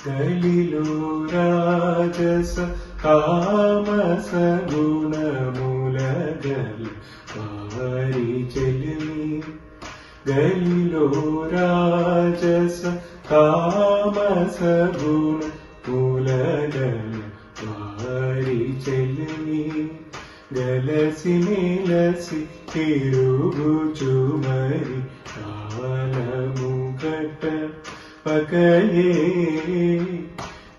కలిలో రాజస తామస గుణములగల్ వారి చెలిమి గలిలో రాజస తామస గుణములగల్ వారి చెలిమి గలసి నిలసి తిరుగుచు మరి కాలము గట్ట పకయే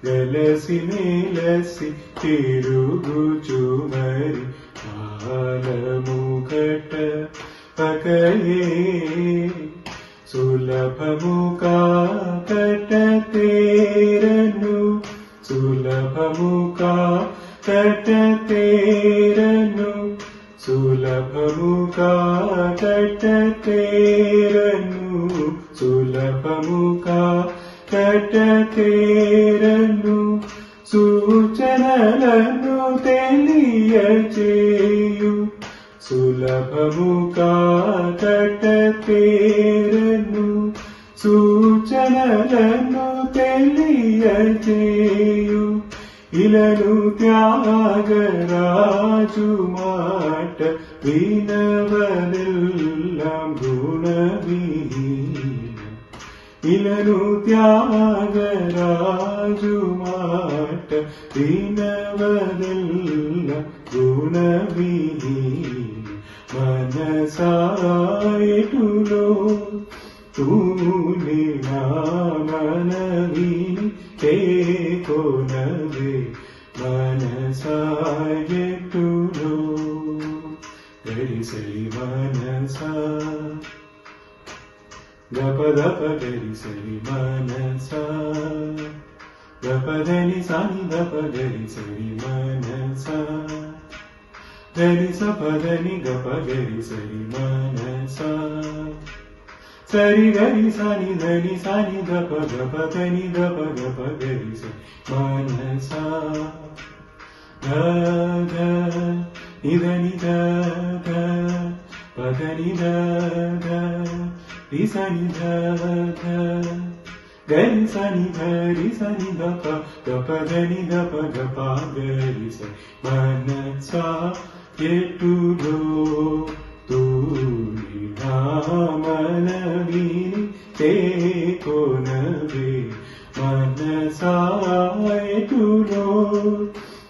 గలసి నిలసి తిరుగుచు మరి కాలము గట్ట పకయే సులభము కాకట తేరను సులభము కాకట తేరను సులభము కాకట తేరను సులభము కాకట తేరను సూచనలను తెలియచేయు సులభము కాకట తేరను సూచనలను తెలియచేయు ఇలను త్యాగరాజు మాట వినవదెల్లం గుణవిహీన ఇలను త్యాగరాజు మాట వినవదెల్లం గుణవిహీన మనసాయటులో తూని మనవిని తేకొనవే మనసాయటులో గరిసలి మనసా గపదప గరిసలి మనసా గపదని సాని దప గరిసలి మనసా గరి సపదని గప గరిసలి మనసా సరి గరి సాని ధని సాని దప గప ధని దప గప గరి స మనసా ధ నిధని ధ పదని ధ రి సని ధ గరి సని ధరి సని దప గప ధని దప గప గరి స మనసా ఎటులో తూరి మనవిని తేకొనవే మనసా ఎటులో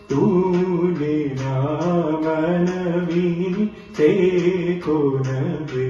తూరి మనవిని తేకొనవే